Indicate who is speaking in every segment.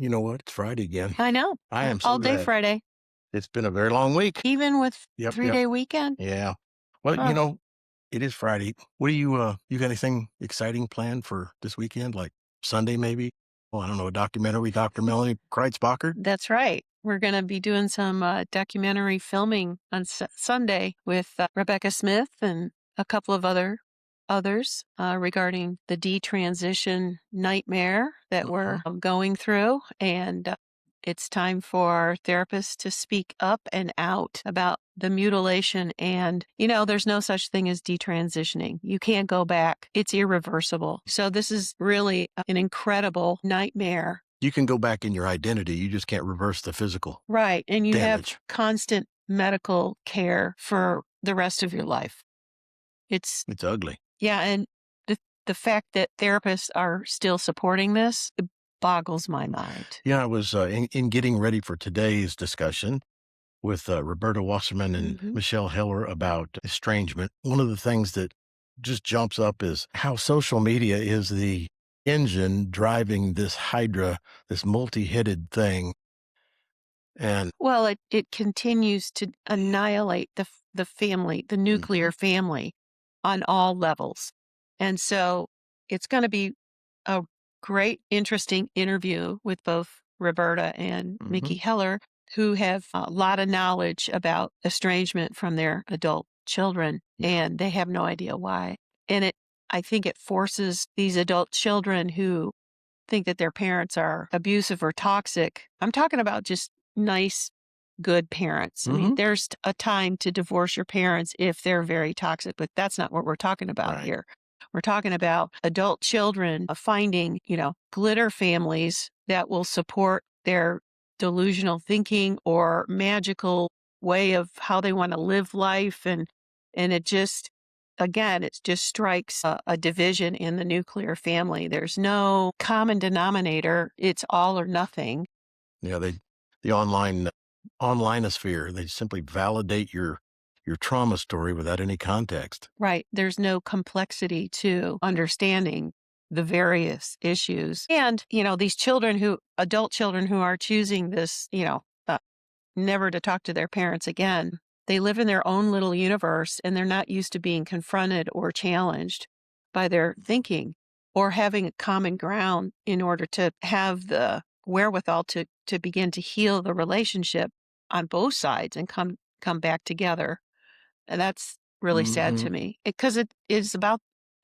Speaker 1: you know what? It's Friday again.
Speaker 2: I know.
Speaker 1: I am so
Speaker 2: All day
Speaker 1: glad.
Speaker 2: Friday,
Speaker 1: It's been a very long week.
Speaker 2: even with
Speaker 1: Yep,
Speaker 2: 3-day weekend.
Speaker 1: Yeah. Well,
Speaker 2: Huh.
Speaker 1: it is Friday. What do you got anything exciting planned for this weekend? Like Sunday, maybe? Oh, I don't know, a documentary, Dr. Melanie Kreitzbacher?
Speaker 2: That's right. We're going to be doing some documentary filming on Sunday with Rebecca Smith and a couple of others regarding the detransition nightmare that we're going through. And it's time for therapists to speak up and out about the mutilation. And, there's no such thing as detransitioning. You can't go back. It's irreversible. So this is really an incredible nightmare.
Speaker 1: You can go back in your identity. You just can't reverse the physical.
Speaker 2: Right. And you
Speaker 1: damage.
Speaker 2: have constant medical care for the rest of your life. It's
Speaker 1: ugly.
Speaker 2: Yeah. And the fact that therapists are still supporting this, it boggles my mind.
Speaker 1: Yeah, I was in getting ready for today's discussion with Roberta Waserman and Michelle Heller about estrangement. One of the things that just jumps up is how social media is the engine driving this hydra, this multi-headed thing. And
Speaker 2: Well, it continues to annihilate the family, the nuclear family on all levels. And so it's going to be a great, interesting interview with both Roberta and Mickey Heller, who have a lot of knowledge about estrangement from their adult children, and they have no idea why. And I think it forces these adult children who think that their parents are abusive or toxic. I'm talking about just nice, good parents. I mean, there's a time to divorce your parents if they're very toxic, but that's not what we're talking about here. We're talking about adult children finding, glitter families that will support their delusional thinking or magical way of how they want to live life. And it just, again, it just strikes a division in the nuclear family. There's no common denominator. It's all or nothing.
Speaker 1: Yeah, the onlineosphere, they simply validate your trauma story without any context.
Speaker 2: Right. There's no complexity to understanding the various issues. And, these adult children who are choosing this, never to talk to their parents again, they live in their own little universe and they're not used to being confronted or challenged by their thinking or having a common ground in order to have the wherewithal to begin to heal the relationship on both sides and come back together. And that's really sad to me because it is about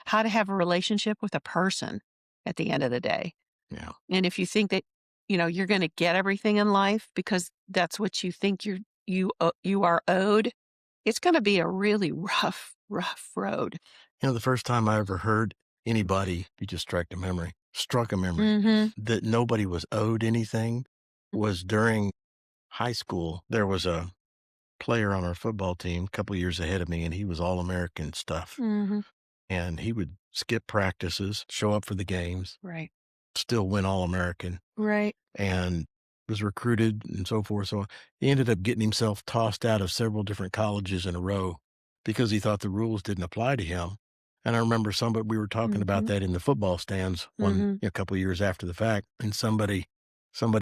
Speaker 2: how to have a relationship with a person at the end of the day.
Speaker 1: Yeah.
Speaker 2: And if you think that, you're going to get everything in life because that's what you think you are owed, it's going to be a really rough road.
Speaker 1: The first time I ever heard anybody, you just struck a memory, that nobody was owed anything was during high school. There was a player on our football team a couple years ahead of me, and he was All-American stuff. And he would skip practices, show up for the games,
Speaker 2: Right.
Speaker 1: still win All-American.
Speaker 2: Right.
Speaker 1: And was recruited and so forth. So he ended up getting himself tossed out of several different colleges in a row because he thought the rules didn't apply to him. And I remember we were talking about that in the football stands a couple of years after the fact. And somebody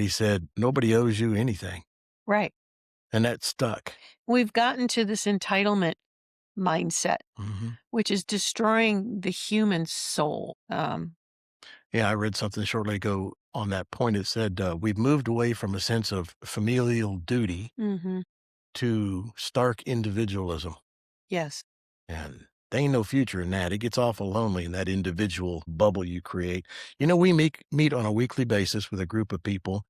Speaker 1: said, nobody owes you anything.
Speaker 2: Right.
Speaker 1: And that stuck.
Speaker 2: We've gotten to this entitlement mindset, which is destroying the human soul.
Speaker 1: Yeah, I read something shortly ago on that point. It said, we've moved away from a sense of familial duty to stark individualism.
Speaker 2: Yes.
Speaker 1: And there ain't no future in that. It gets awful lonely in that individual bubble you create. We meet on a weekly basis with a group of people,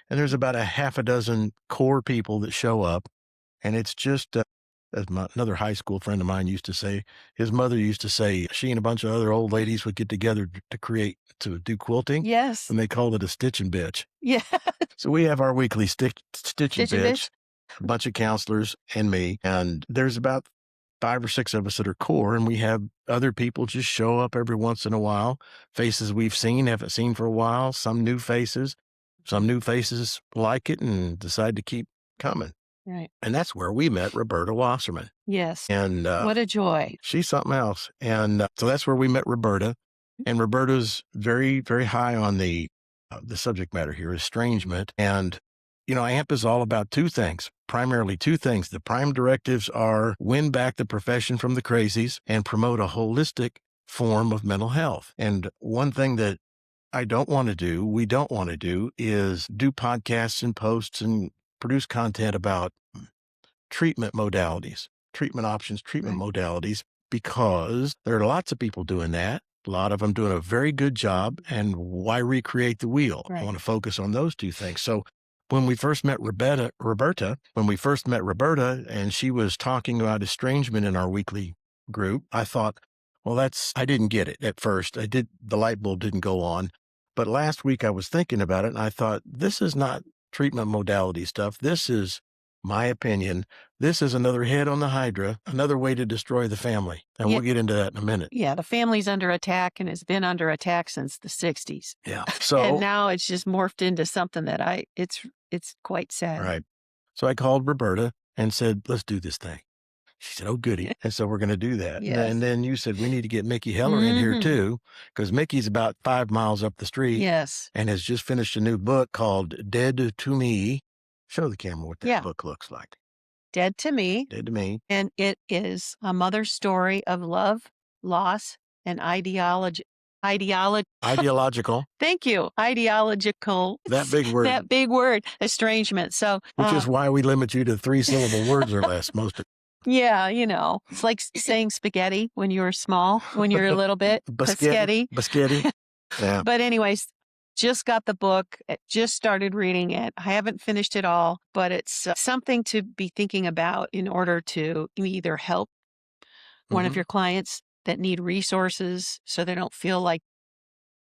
Speaker 1: and there's about a half a dozen core people that show up, and it's just, as another high school friend of mine used to say, his mother used to say, she and a bunch of other old ladies would get together to do quilting.
Speaker 2: Yes.
Speaker 1: And they called it a stitching bitch.
Speaker 2: Yeah.
Speaker 1: So we have our weekly stitching
Speaker 2: Stitching
Speaker 1: bitch, a bunch of counselors and me, and there's about 5 or 6 of us that are core, and we have other people just show up every once in a while, faces we've haven't seen for a while, some new faces like it and decide to keep coming.
Speaker 2: Right.
Speaker 1: And that's where we met Roberta Waserman.
Speaker 2: Yes.
Speaker 1: And
Speaker 2: what a joy.
Speaker 1: She's something else. And so that's where we met Roberta. And Roberta's very, very high on the the subject matter here, estrangement. And, AMP is all about two things, primarily two things. The prime directives are win back the profession from the crazies and promote a holistic form of mental health. And one thing that we don't want to do is do podcasts and posts and produce content about treatment modalities, treatment options, treatment modalities, because there are lots of people doing that. A lot of them doing a very good job. And why recreate the wheel? I want to focus on those two things. So when we first met Roberta, and she was talking about estrangement in our weekly group, I thought, well, I didn't get it at first. The light bulb didn't go on. But last week I was thinking about it and I thought, this is not treatment modality stuff. This is my opinion. This is another head on the Hydra, another way to destroy the family. And we'll get into that in a minute.
Speaker 2: Yeah, the family's under attack and has been under attack since the 60s.
Speaker 1: Yeah. So
Speaker 2: and now it's just morphed into something that it's quite sad.
Speaker 1: Right. So I called Roberta and said, let's do this thing. She said, oh, goody. And so we're going to do that.
Speaker 2: Yes.
Speaker 1: And then you said, we need to get Mickey Heller in here too, because Mickey's about 5 miles up the street.
Speaker 2: Yes.
Speaker 1: And has just finished a new book called Dead to Me. Show the camera what that book looks like.
Speaker 2: Dead to Me.
Speaker 1: Dead to Me.
Speaker 2: And it is a mother's story of love, loss, and ideological. Thank you. Ideological.
Speaker 1: That big word.
Speaker 2: That big word. Estrangement. So,
Speaker 1: which is why we limit you to 3-syllable words or less most of.
Speaker 2: Yeah, it's like saying spaghetti when you were small, when you're a little bit.
Speaker 1: Biscotti. Yeah.
Speaker 2: But anyways, just got the book, just started reading it. I haven't finished it all, but it's something to be thinking about in order to either help one of your clients that need resources so they don't feel like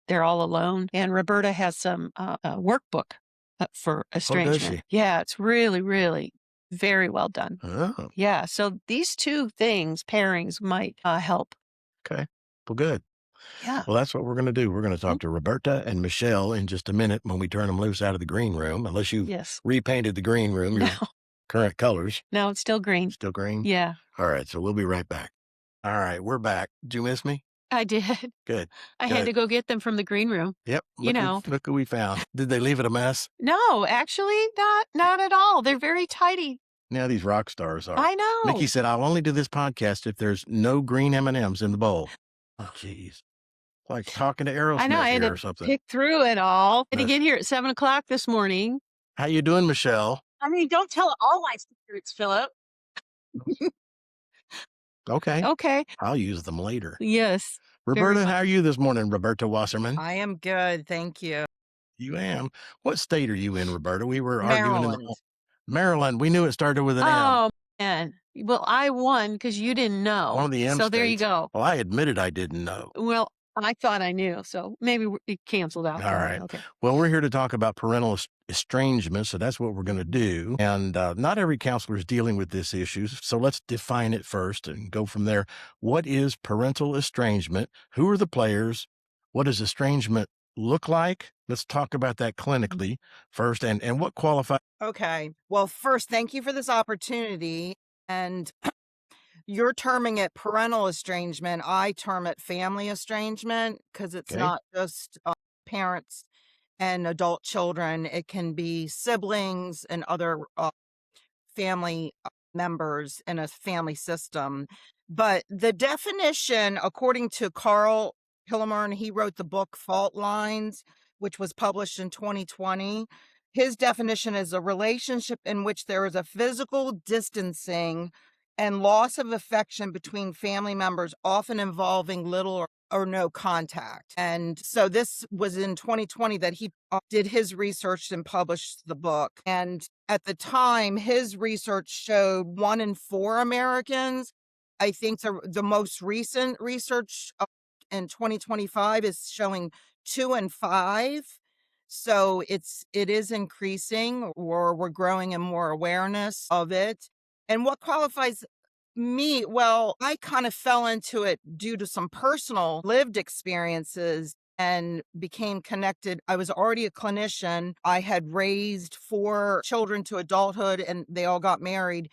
Speaker 2: they're all alone. And Roberta has some workbook for estrangement.
Speaker 1: Oh, does she?
Speaker 2: Yeah, it's really, really very well done.
Speaker 1: Oh.
Speaker 2: Yeah, so these two pairings might help.
Speaker 1: Okay, well, good.
Speaker 2: Yeah.
Speaker 1: Well, that's what we're going to do. We're going to talk to Roberta and Michelle in just a minute when we turn them loose out of the green room, unless you repainted the green room, your current colors.
Speaker 2: No, it's still green.
Speaker 1: Still green?
Speaker 2: Yeah.
Speaker 1: All right, so we'll be right back. All right, we're back. Did you miss me?
Speaker 2: I did.
Speaker 1: Good.
Speaker 2: I had to go get them from the green room.
Speaker 1: Yep. Look who we found. Did they leave it a mess?
Speaker 2: No, actually, not at all. They're very tidy.
Speaker 1: Now these rock stars are.
Speaker 2: I know.
Speaker 1: Mickey said, I'll only do this podcast if there's no green M&Ms in the bowl. Oh, jeez. Like talking to Aerosmith
Speaker 2: I know. I had
Speaker 1: or
Speaker 2: to
Speaker 1: something.
Speaker 2: pick through it all. I had to get here at 7 o'clock this morning.
Speaker 1: How you doing, Michelle?
Speaker 3: I mean, don't tell all my secrets, Philip.
Speaker 1: Okay. I'll use them later.
Speaker 2: Yes.
Speaker 1: Roberta, how are you this morning, Roberta Waserman?
Speaker 3: I am good, thank you.
Speaker 1: You am? What state are you in, Roberta? We were
Speaker 3: Maryland.
Speaker 1: arguing in Maryland. We knew it started with an M.
Speaker 2: Oh, man. Well, I won because you didn't know.
Speaker 1: One of the M
Speaker 2: So there you
Speaker 1: states.
Speaker 2: go.
Speaker 1: Well, I admitted I didn't know.
Speaker 2: Well, I thought I knew, so maybe it canceled out.
Speaker 1: All right.
Speaker 2: Okay.
Speaker 1: Well, we're here to talk about parental estrangement, so that's what we're going to do. And not every counselor is dealing with this issue, so let's define it first and go from there. What is parental estrangement? Who are the players? What does estrangement look like? Let's talk about that clinically first, and what qualifies.
Speaker 3: Okay. Well, first, thank you for this opportunity. And you're terming it parental estrangement. I term it family estrangement because it's not just parents and adult children. It can be siblings and other family members in a family system. But the definition, according to Carl Hillerman, he wrote the book Fault Lines, which was published in 2020. His definition is a relationship in which there is a physical distancing and loss of affection between family members, often involving little or no contact. And so this was in 2020 that he did his research and published the book. And at the time, his research showed 1 in 4 Americans. I think the most recent research in 2025 is showing 2 in 5. So it is increasing, or we're growing in more awareness of it. And what qualifies me? Well, I kind of fell into it due to some personal lived experiences and became connected. I was already a clinician. I had raised 4 children to adulthood and they all got married.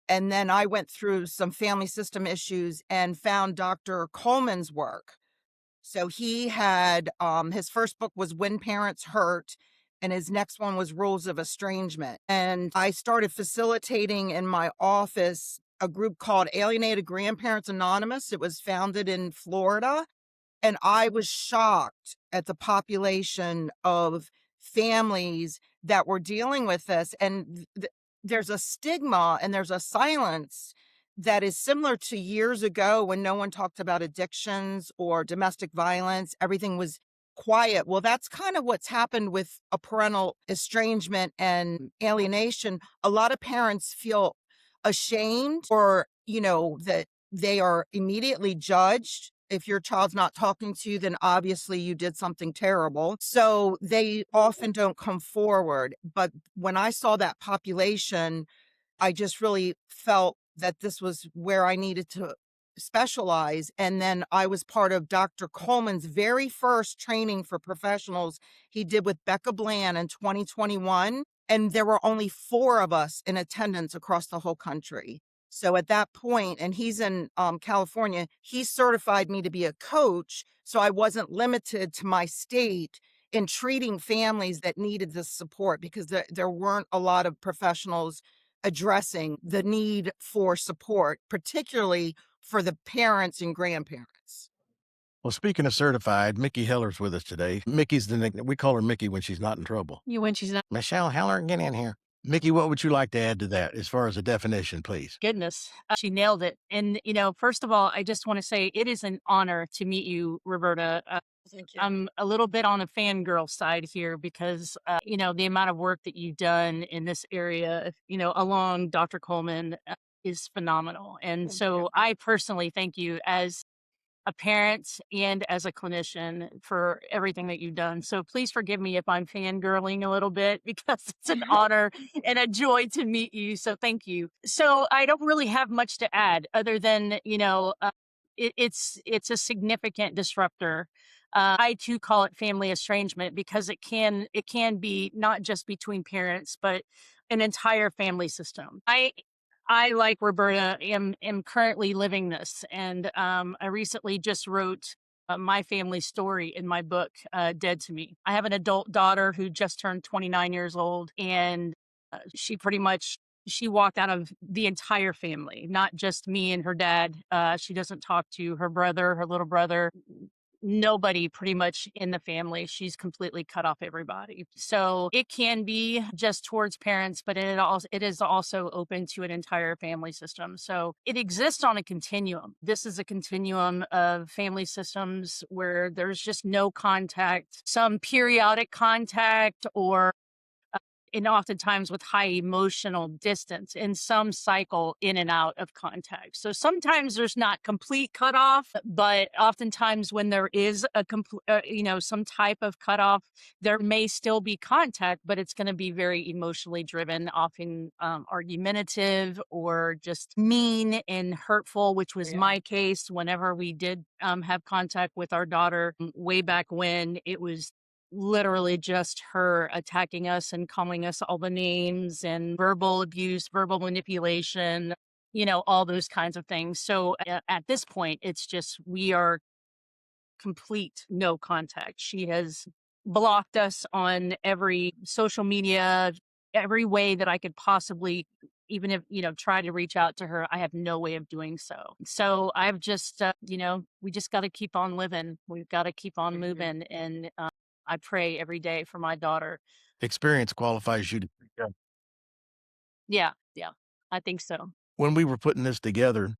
Speaker 3: And then I went through some family system issues and found Dr. Coleman's work. So he had, his first book was When Parents Hurt, and his next one was Rules of Estrangement. And I started facilitating in my office a group called Alienated Grandparents Anonymous. It was founded in Florida. And I was shocked at the population of families that were dealing with this. And there's a stigma and there's a silence that is similar to years ago when no one talked about addictions or domestic violence. Everything was quiet. Well, that's kind of what's happened with a parental estrangement and alienation. A lot of parents feel ashamed, or, that they are immediately judged. If your child's not talking to you, then obviously you did something terrible. So they often don't come forward. But when I saw that population, I just really felt that this was where I needed to specialize. And then I was part of Dr. Coleman's very first training for professionals he did with Becca Bland in 2021. And there were only 4 of us in attendance across the whole country. So at that point, and he's in California, he certified me to be a coach. So I wasn't limited to my state in treating families that needed this support, because there weren't a lot of professionals addressing the need for support, particularly for the parents and grandparents.
Speaker 1: Well, speaking of certified, Mickey Heller's with us today. Mickey's the nickname. We call her Mickey when she's not in trouble.
Speaker 2: When she's not.
Speaker 1: Michelle Heller, get in here. Mickey, what would you like to add to that as far as a definition, please?
Speaker 4: Goodness, she nailed it. And, first of all, I just want to say it is an honor to meet you, Roberta.
Speaker 3: Thank you.
Speaker 4: I'm a little bit on the fangirl side here because, the amount of work that you've done in this area, along Dr. Coleman is phenomenal. And
Speaker 3: Thank
Speaker 4: so
Speaker 3: you.
Speaker 4: I personally thank you as a parent and as a clinician for everything that you've done. So please forgive me if I'm fangirling a little bit, because it's an honor and a joy to meet you. So thank you. So I don't really have much to add other than, it's a significant disruptor. I too call it family estrangement because it can be not just between parents, but an entire family system. I, like Roberta, am currently living this. And I recently just wrote my family story in my book, Dead to Me. I have an adult daughter who just turned 29 years old, and she walked out of the entire family, not just me and her dad. She doesn't talk to her brother, her little brother, nobody pretty much in the family. She's completely cut off everybody. So it can be just towards parents, but it is also open to an entire family system. So it exists on a continuum. This is a continuum of family systems where there's just no contact, some periodic contact, or and oftentimes with high emotional distance, and some cycle in and out of contact. So sometimes there's not complete cutoff, but oftentimes when there is a some type of cutoff, there may still be contact, but it's going to be very emotionally driven, often argumentative or just mean and hurtful, which was my case whenever we did have contact with our daughter way back when. It was literally just her attacking us and calling us all the names, and verbal abuse, verbal manipulation, all those kinds of things. So at this point, it's just, we are complete no contact. She has blocked us on every social media, every way that I could possibly, even if, try to reach out to her. I have no way of doing so. So I've just, we just got to keep on living. We've got to keep on moving. And I pray every day for my daughter.
Speaker 1: Experience qualifies you to.
Speaker 4: Yeah, I think so.
Speaker 1: When we were putting this together,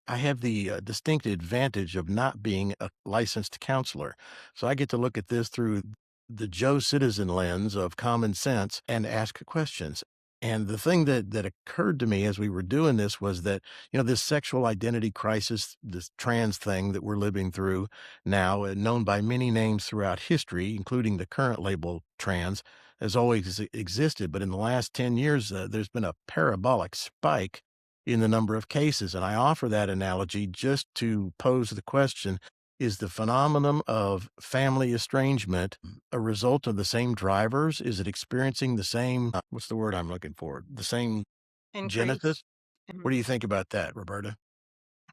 Speaker 1: I have the distinct advantage of not being a licensed counselor. So I get to look at this through the Joe citizen lens of common sense and ask questions. And the thing that occurred to me as we were doing this was that, this sexual identity crisis, this trans thing that we're living through now, known by many names throughout history, including the current label trans, has always existed. But in the last 10 years, there's been a parabolic spike in the number of cases. And I offer that analogy just to pose the question, is the phenomenon of family estrangement a result of the same drivers? Is it experiencing the same, what's the word I'm looking for? The same
Speaker 3: Increase.
Speaker 1: genesis? What do you think about that, Roberta?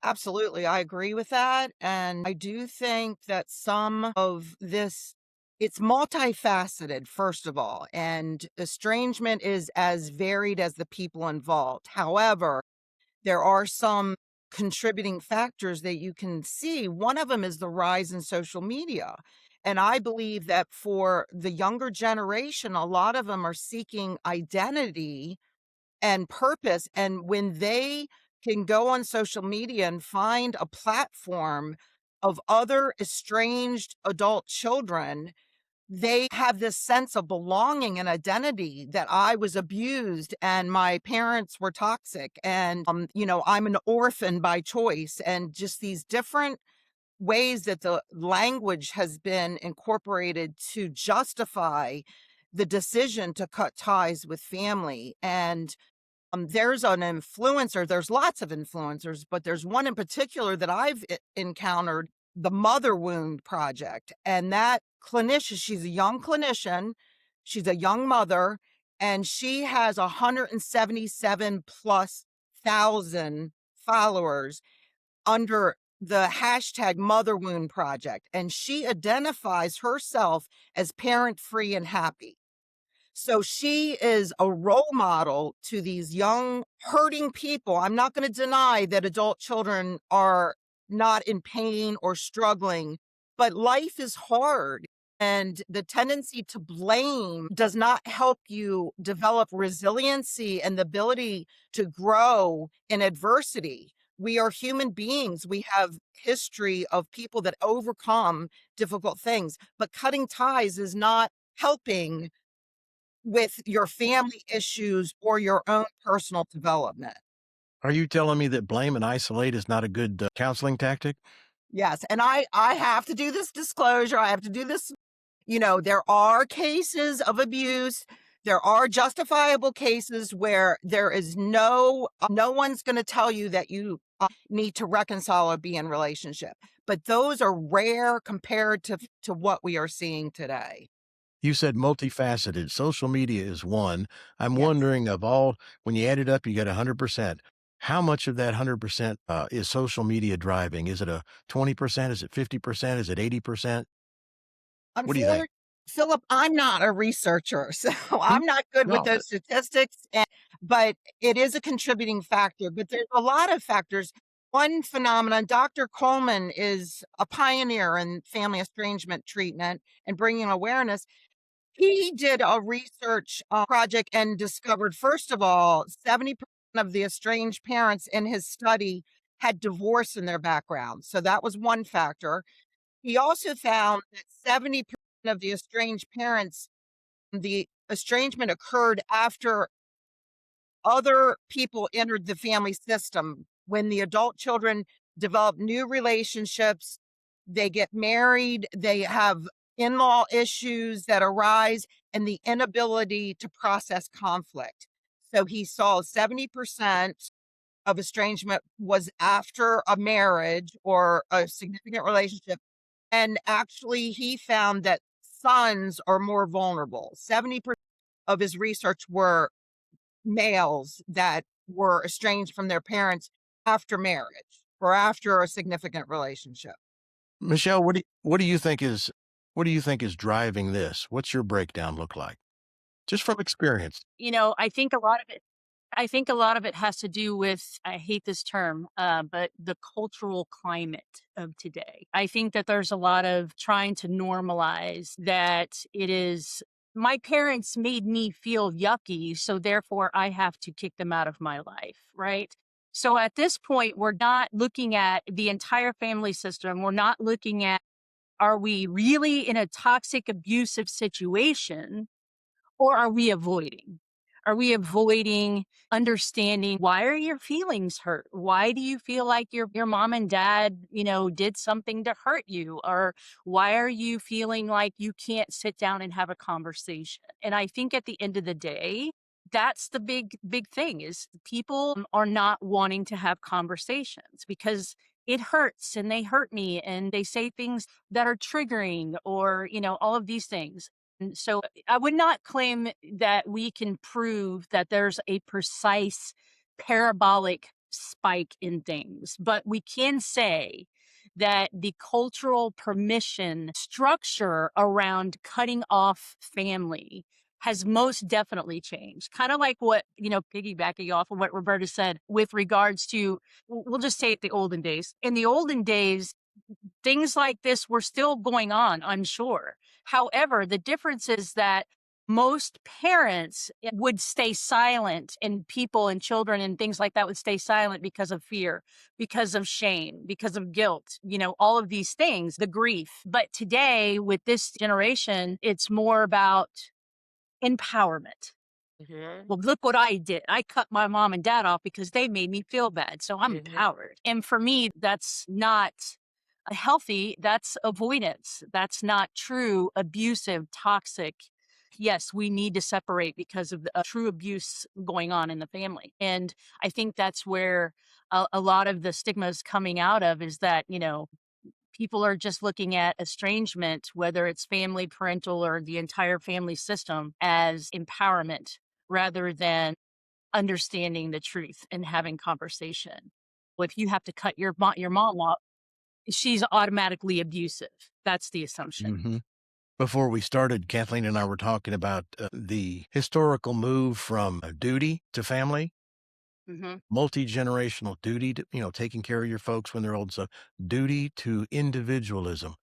Speaker 3: Absolutely. I agree with that. And I do think that some of this, it's multifaceted, first of all, and estrangement is as varied as the people involved. However, there are some contributing factors that you can see. One of them is the rise in social media. And I believe that for the younger generation, a lot of them are seeking identity and purpose. And when they can go on social media and find a platform of other estranged adult children, they have this sense of belonging and identity that I was abused and my parents were toxic and, I'm an orphan by choice, and just these different ways that the language has been incorporated to justify the decision to cut ties with family. And there's an influencer, there's lots of influencers, but there's one in particular that I've encountered, the Mother Wound Project. And that clinician, she's a young clinician, she's a young mother, and she has 177 plus thousand followers under the hashtag Mother Wound Project. And she identifies herself as parent free and happy. So she is a role model to these young hurting people. I'm not going to deny that adult children are not in pain or struggling, but life is hard. And the tendency to blame does not help you develop resiliency and the ability to grow in adversity. We are human beings. We have history of people that overcome difficult things, but cutting ties is not helping with your family issues or your own personal development.
Speaker 1: Are you telling me that blame and isolate is not a good counseling tactic?
Speaker 3: Yes, and I have to do this disclosure. I have to do this. There are cases of abuse. There are justifiable cases where there is no one's going to tell you that you need to reconcile or be in relationship. But those are rare compared to what we are seeing today.
Speaker 1: You said multifaceted. Social media is one. I'm
Speaker 3: Yes.
Speaker 1: wondering when you add it up, you get 100%. How much of that 100% is social media driving? Is it a 20%? Is it 50%? Is it 80%? What do you think?
Speaker 3: Philip, I'm not a researcher, so I'm not good with
Speaker 1: No,
Speaker 3: those statistics, but it is a contributing factor. But there's a lot of factors. One phenomenon, Dr. Coleman is a pioneer in family estrangement treatment and bringing awareness. He did a research project and discovered, first of all, 70% of the estranged parents in his study had divorce in their background. So that was one factor. He also found that 70% of the estranged parents, the estrangement occurred after other people entered the family system. When the adult children develop new relationships, they get married, they have in law issues that arise, and the inability to process conflict. So he saw 70% of estrangement was after a marriage or a significant relationship. And actually, he found that sons are more vulnerable. 70% of his research were males that were estranged from their parents after marriage or after a significant relationship.
Speaker 1: Michelle, what do you think is driving this? What's your breakdown look like? Just from experience.
Speaker 4: I think a lot of it has to do with, I hate this term, but the cultural climate of today. I think that there's a lot of trying to normalize that it is my parents made me feel yucky, so therefore I have to kick them out of my life, right? So at this point, we're not looking at the entire family system. We're not looking at, are we really in a toxic, abusive situation? Or are we avoiding? Are we avoiding understanding, why are your feelings hurt? Why do you feel like your mom and dad, did something to hurt you? Or why are you feeling like you can't sit down and have a conversation? And I think at the end of the day, that's the big thing is people are not wanting to have conversations because it hurts and they hurt me and they say things that are triggering or, all of these things. And so I would not claim that we can prove that there's a precise parabolic spike in things, but we can say that the cultural permission structure around cutting off family has most definitely changed. Kind of like what, piggybacking off of what Roberta said with regards to, we'll just say it the olden days. In the olden days, things like this were still going on, I'm sure. However, the difference is that most parents would stay silent, and people and children and things like that would stay silent because of fear, because of shame, because of guilt, all of these things, the grief. But today, with this generation, it's more about empowerment. Well, look what I did. I cut my mom and dad off because they made me feel bad. So I'm empowered. And for me, that's not healthy. That's avoidance. That's not true, abusive, toxic. Yes, we need to separate because of the true abuse going on in the family. And I think that's where a lot of the stigma is coming out of, is that, people are just looking at estrangement, whether it's family, parental, or the entire family system, as empowerment rather than understanding the truth and having conversation. Well, if you have to cut your mom off, she's automatically abusive. That's the assumption.
Speaker 1: Mm-hmm. Before we started, Kathleen and I were talking about the historical move from duty to family, multi-generational duty to, taking care of your folks when they're old. So duty to individualism,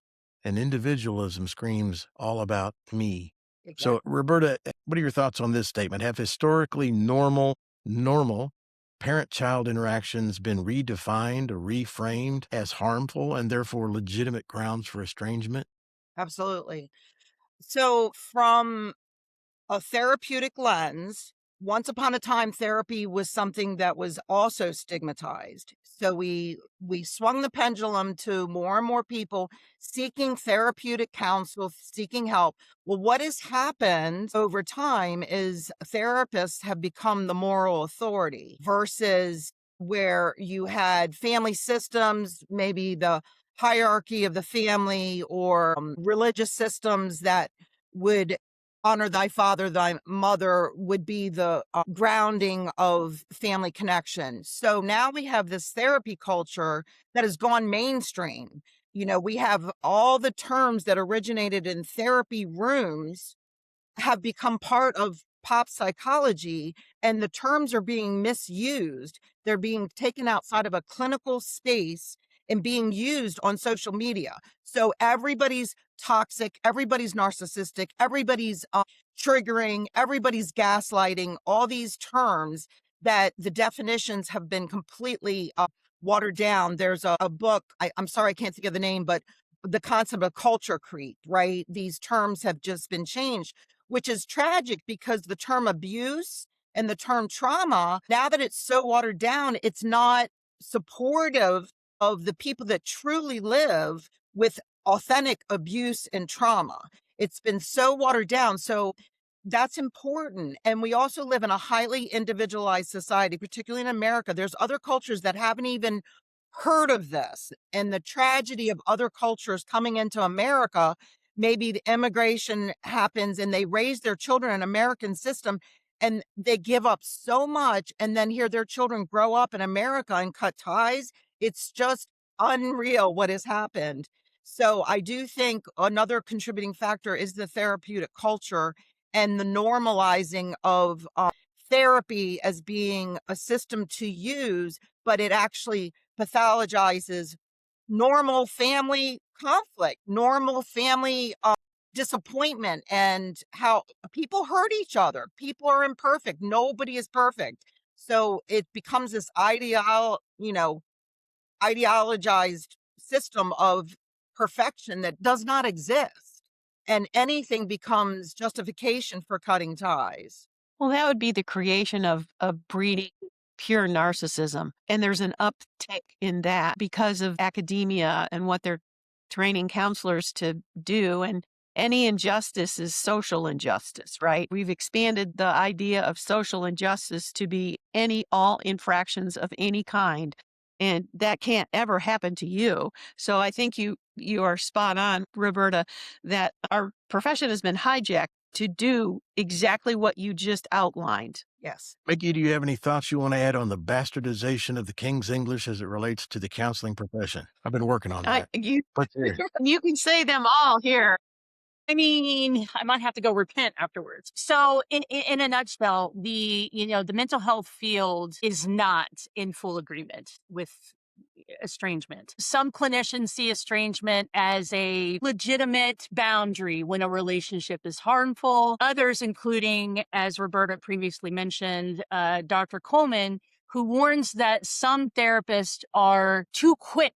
Speaker 1: and individualism screams all about me. Exactly. So Roberta, what are your thoughts on this statement? Have historically normal parent-child interactions been redefined or reframed as harmful and therefore legitimate grounds for estrangement?
Speaker 3: Absolutely. So from a therapeutic lens, once upon a time, therapy was something that was also stigmatized. So we swung the pendulum to more and more people seeking therapeutic counsel, seeking help. Well, what has happened over time is therapists have become the moral authority versus where you had family systems, maybe the hierarchy of the family, or religious systems that would honor thy father, thy mother, would be the grounding of family connection. So now we have this therapy culture that has gone mainstream. We have all the terms that originated in therapy rooms have become part of pop psychology, and the terms are being misused. They're being taken outside of a clinical space and being used on social media. So everybody's toxic, everybody's narcissistic, everybody's triggering, everybody's gaslighting, all these terms that the definitions have been completely watered down. There's a book, I'm sorry, I can't think of the name, but the concept of culture creep, right? These terms have just been changed, which is tragic because the term abuse and the term trauma, now that it's so watered down, it's not supportive of the people that truly live with authentic abuse and trauma. It's been so watered down. So that's important. And we also live in a highly individualized society, particularly in America. There's other cultures that haven't even heard of this. And the tragedy of other cultures coming into America, maybe the immigration happens and they raise their children in an American system and they give up so much, and then hear their children grow up in America and cut ties. It's just unreal what has happened. So I do think another contributing factor is the therapeutic culture and the normalizing of therapy as being a system to use, but it actually pathologizes normal family conflict, normal family disappointment, and how people hurt each other. People are imperfect. Nobody is perfect. So it becomes this ideologized system of perfection that does not exist. And anything becomes justification for cutting ties.
Speaker 2: Well, that would be the creation of breeding pure narcissism. And there's an uptick in that because of academia and what they're training counselors to do. And any injustice is social injustice, right? We've expanded the idea of social injustice to be all infractions of any kind. And that can't ever happen to you. So I think you are spot on, Roberta, that our profession has been hijacked to do exactly what you just outlined.
Speaker 3: Yes.
Speaker 1: Mickey, do you have any thoughts you want to add on the bastardization of the King's English as it relates to the counseling profession? I've been working on that.
Speaker 2: You can say them all here.
Speaker 4: I mean, I might have to go repent afterwards. So in a nutshell, the mental health field is not in full agreement with estrangement. Some clinicians see estrangement as a legitimate boundary when a relationship is harmful. Others, including, as Roberta previously mentioned, Dr. Coleman, who warns that some therapists are too quick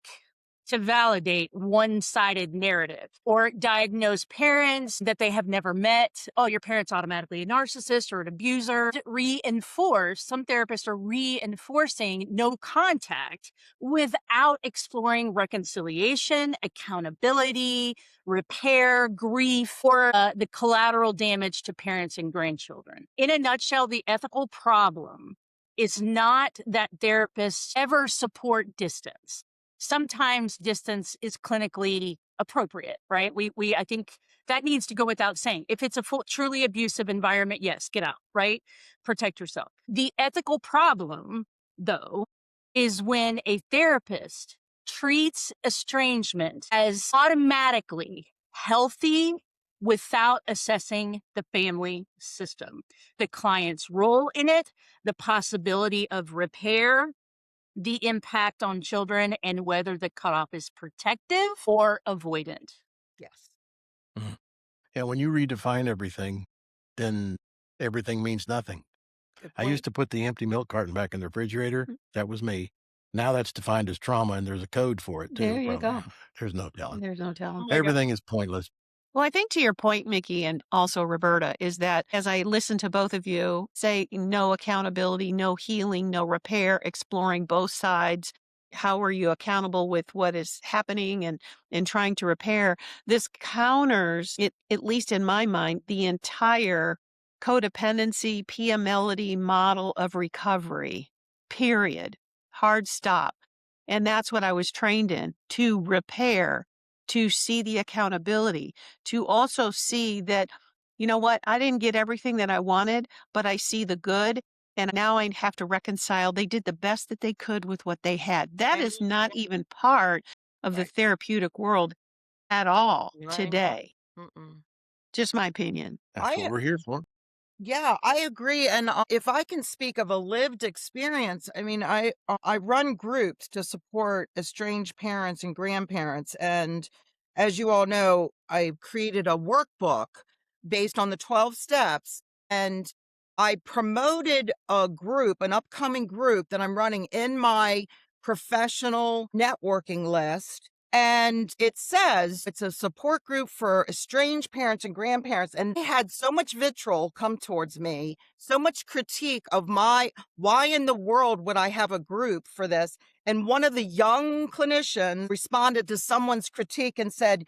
Speaker 4: to validate one-sided narrative or diagnose parents that they have never met. Oh, your parent's automatically a narcissist or an abuser. Some therapists are reinforcing no contact without exploring reconciliation, accountability, repair, grief, or the collateral damage to parents and grandchildren. In a nutshell, the ethical problem is not that therapists ever support distance. Sometimes distance is clinically appropriate, right? I think that needs to go without saying. If it's a truly abusive environment, yes, get out, right? Protect yourself. The ethical problem, though, is when a therapist treats estrangement as automatically healthy without assessing the family system, the client's role in it, the possibility of repair, the impact on children, and whether the cutoff is protective or avoidant.
Speaker 3: Yes.
Speaker 1: Mhm. Yeah, when you redefine everything, then everything means nothing. I used to put the empty milk carton back in the refrigerator. That was me. Now that's defined as trauma, and there's a code for it, too.
Speaker 2: There you go.
Speaker 1: There's no telling.
Speaker 2: There's no telling.
Speaker 1: Everything is pointless.
Speaker 2: Well, I think to your point, Mickey, and also Roberta, is that as I listen to both of you say no accountability, no healing, no repair, exploring both sides, how are you accountable with what is happening and trying to repair, this counters, it, at least in my mind, the entire codependency, PMLity model of recovery, period. Hard stop. And that's what I was trained in, to repair, to see the accountability, to also see that, you know what, I didn't get everything that I wanted, but I see the good. And now I have to reconcile. They did the best that they could with what they had. That is not even part of the therapeutic world at all today. Just my opinion.
Speaker 1: That's what we're here for.
Speaker 3: Yeah, I agree. And if I can speak of a lived experience, I mean, I run groups to support estranged parents and grandparents. And as you all know, I created a workbook based on the 12 steps. And I promoted a group, an upcoming group that I'm running in my professional networking list. And it says it's a support group for estranged parents and grandparents. And they had so much vitriol come towards me, so much critique of why in the world would I have a group for this? And one of the young clinicians responded to someone's critique and said,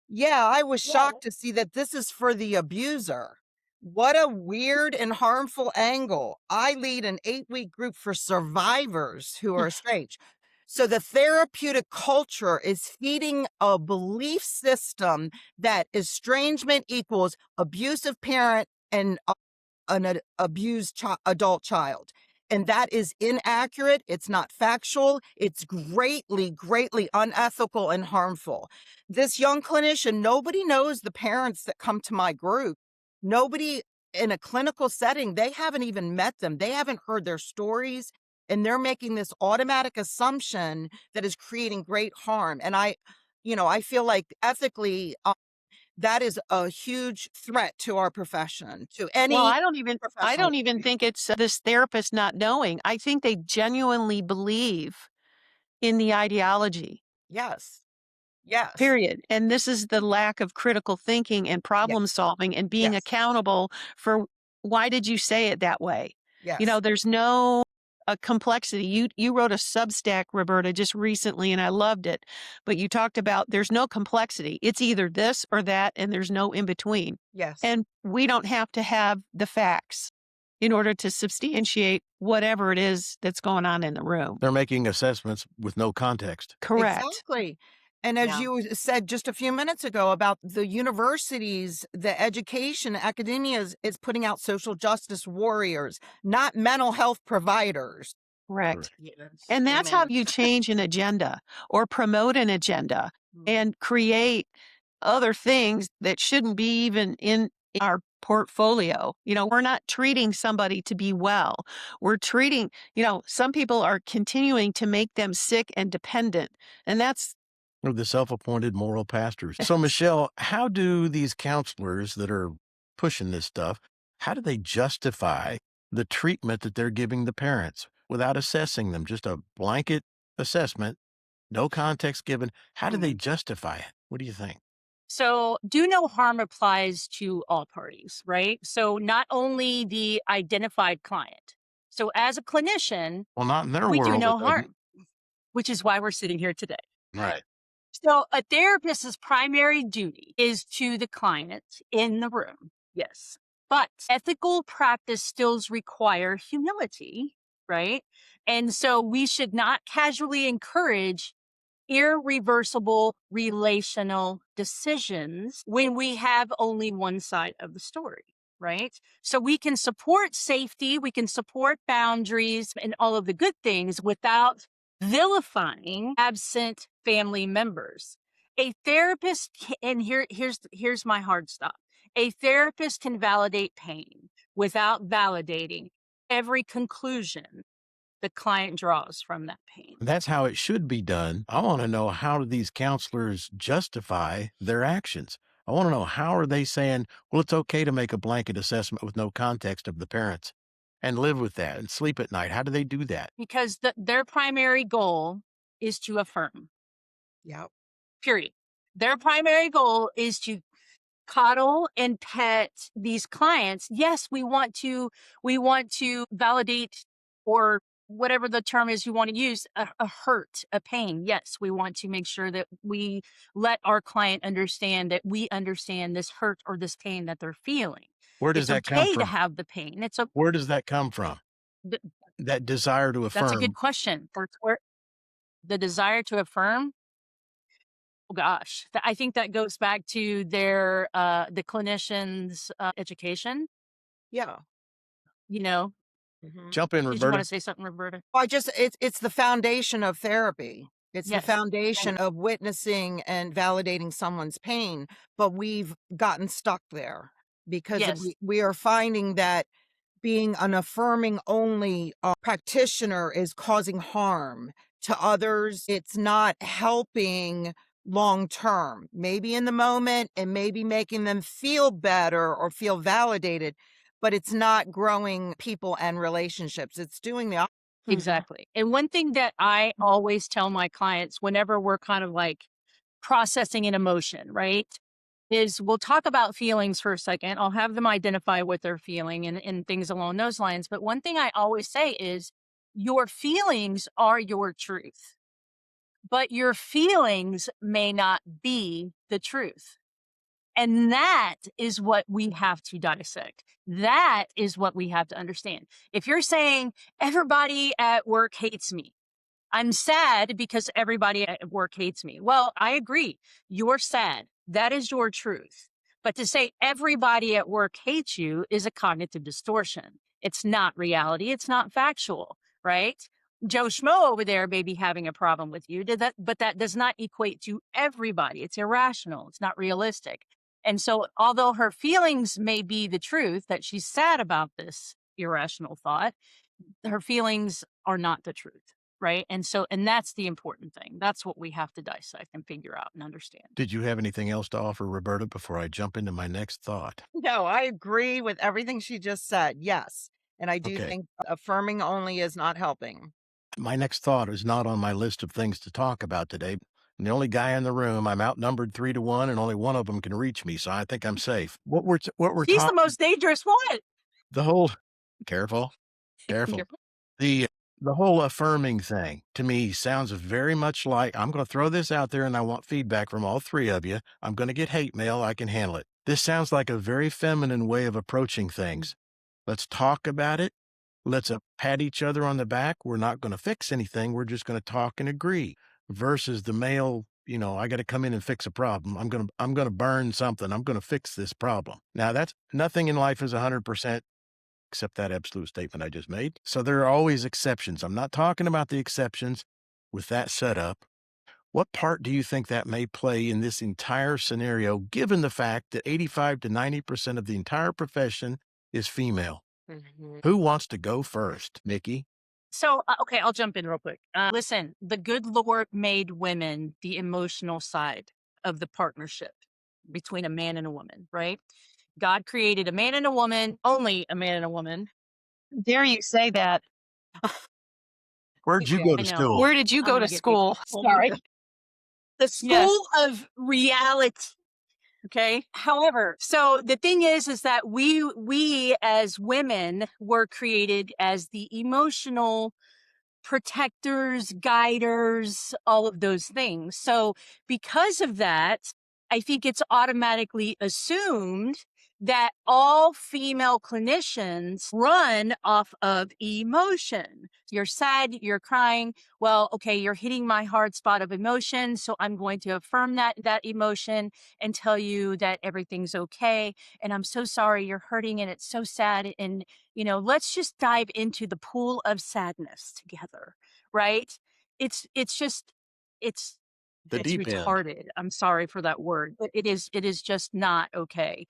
Speaker 3: yeah, I was shocked to see that this is for the abuser. What a weird and harmful angle. I lead an 8-week group for survivors who are estranged. So the therapeutic culture is feeding a belief system that estrangement equals abusive parent and an abused adult child. And that is inaccurate. It's not factual. It's greatly, greatly unethical and harmful. This young clinician, nobody knows the parents that come to my group. Nobody in a clinical setting, they haven't even met them. They haven't heard their stories. And they're making this automatic assumption that is creating great harm. And I feel like ethically, that is a huge threat to our profession, to any.
Speaker 2: Well, I don't even think it's this therapist not knowing. I think they genuinely believe in the ideology.
Speaker 3: Yes. Yes.
Speaker 2: Period. And this is the lack of critical thinking and problem solving and being accountable for why did you say it that way?
Speaker 3: Yes.
Speaker 2: You know, there's no complexity. You wrote a Substack, Roberta, just recently, and I loved it. But you talked about there's no complexity. It's either this or that, and there's no in between.
Speaker 3: Yes.
Speaker 2: And we don't have to have the facts in order to substantiate whatever it is that's going on in the room.
Speaker 1: They're making assessments with no context.
Speaker 2: Correct.
Speaker 3: Exactly. And as
Speaker 4: Yeah.
Speaker 3: you said just a few minutes ago about the universities, the education, academia is putting out social justice warriors, not mental health providers.
Speaker 2: Correct.
Speaker 4: Yes.
Speaker 2: And that's how
Speaker 4: Amen.
Speaker 2: you change an agenda or promote an agenda and create other things that shouldn't be even in our portfolio. We're not treating somebody to be well. We're treating, some people are continuing to make them sick and dependent. And that's
Speaker 1: Or the self-appointed moral pastors. So, Michelle, how do these counselors that are pushing this stuff, how do they justify the treatment that they're giving the parents without assessing them? Just a blanket assessment, no context given. How do they justify it? What do you think?
Speaker 4: So, do no harm applies to all parties, right? So, not only the identified client. So, as a clinician,
Speaker 1: Well, not in their
Speaker 4: we do
Speaker 1: world, it
Speaker 4: no
Speaker 1: doesn't.
Speaker 4: harm, which is why we're sitting here today.
Speaker 1: Right.
Speaker 4: So, a therapist's primary duty is to the client in the room. Yes. But ethical practice still require humility, right? And so we should not casually encourage irreversible relational decisions when we have only one side of the story, right? So we can support safety, we can support boundaries and all of the good things without vilifying absent family members. A therapist and here's my hard stop. A therapist can validate pain without validating every conclusion the client draws from that pain.
Speaker 1: That's how it should be done. I want to know, how do these counselors justify their actions? I want to know, how are they saying, well, it's okay to make a blanket assessment with no context of the parents and live with that and sleep at night? How do they do that?
Speaker 4: Because their primary goal is to affirm.
Speaker 3: Yep.
Speaker 4: Period. Their primary goal is to coddle and pet these clients. Yes, we want to validate, or whatever the term is you want to use, a hurt, a pain. Yes, we want to make sure that we let our client understand that we understand this hurt or this pain that they're feeling.
Speaker 1: Where does
Speaker 4: It's
Speaker 1: that come
Speaker 4: okay to
Speaker 1: from?
Speaker 4: have the pain.
Speaker 1: Where does that come from?
Speaker 4: Th-
Speaker 1: That desire to
Speaker 4: that's a
Speaker 1: affirm.
Speaker 4: good question. For the desire to affirm. Oh gosh, I think that goes back to the clinician's education.
Speaker 3: Yeah.
Speaker 1: Jump in,
Speaker 4: Did you want
Speaker 1: Roberta.
Speaker 4: to say something, Roberta?
Speaker 3: Well, it's the foundation of therapy. It's the
Speaker 4: Yes.
Speaker 3: foundation of witnessing and validating someone's pain, but we've gotten stuck there because
Speaker 4: Yes.
Speaker 3: we are finding that being an affirming only practitioner is causing harm to others. It's not helping long term, maybe in the moment, and maybe making them feel better or feel validated, but it's not growing people and relationships. It's doing the opposite.
Speaker 4: Exactly. And one thing that I always tell my clients whenever we're kind of like processing an emotion, right, is we'll talk about feelings for a second. I'll have them identify what they're feeling and things along those lines. But one thing I always say is your feelings are your truth, but your feelings may not be the truth. And that is what we have to dissect. That is what we have to understand. If you're saying everybody at work hates me, I'm sad because everybody at work hates me. Well, I agree. You're sad. That is your truth. But to say everybody at work hates you is a cognitive distortion. It's not reality. It's not factual, right? Joe Schmo over there may be having a problem with you, but that does not equate to everybody. It's irrational. It's not realistic. And so, although her feelings may be the truth, that she's sad about this irrational thought, her feelings are not the truth. Right. And that's the important thing. That's what we have to dissect and figure out and understand.
Speaker 1: Did you have anything else to offer, Roberta, before I jump into my next thought?
Speaker 3: No, I agree with everything she just said. Yes. And I do think affirming only is not helping.
Speaker 1: My next thought is not on my list of things to talk about today. I'm the only guy in the room. I'm outnumbered 3-1, and only one of them can reach me, so I think I'm safe. What we're
Speaker 4: He's the
Speaker 1: talking,
Speaker 4: most dangerous one.
Speaker 1: the whole careful. The whole affirming thing to me sounds very much like, I'm going to throw this out there and I want feedback from all three of you. I'm going to get hate mail. I can handle it. This sounds like a very feminine way of approaching things. Let's talk about it. Let's pat each other on the back. We're not going to fix anything. We're just going to talk and agree, versus the male, I got to come in and fix a problem. I'm going to burn something. I'm going to fix this problem. Now that's nothing in life is 100% except that absolute statement I just made. So there are always exceptions. I'm not talking about the exceptions with that setup. What part do you think that may play in this entire scenario, given the fact that 85 to 90% of the entire profession is female? Who wants to go first, Nikki?
Speaker 4: So, okay, I'll jump in real quick. Listen, the good Lord made women the emotional side of the partnership between a man and a woman, right? God created a man and a woman, only a man and a woman.
Speaker 2: Dare you say that?
Speaker 1: Where'd you go to school?
Speaker 2: Where did you go to school? Sorry.
Speaker 4: The school of reality. Okay. However, so the thing is that we as women were created as the emotional protectors, guiders, all of those things. So because of that, I think it's automatically assumed that all female clinicians run off of emotion. You're sad, you're crying. Well, okay, you're hitting my hard spot of emotion. So I'm going to affirm that emotion and tell you that everything's okay. And I'm so sorry you're hurting and it's so sad. And, let's just dive into the pool of sadness together, right? It's
Speaker 1: The deep end.
Speaker 4: retarded. I'm sorry for that word, but it is just not okay.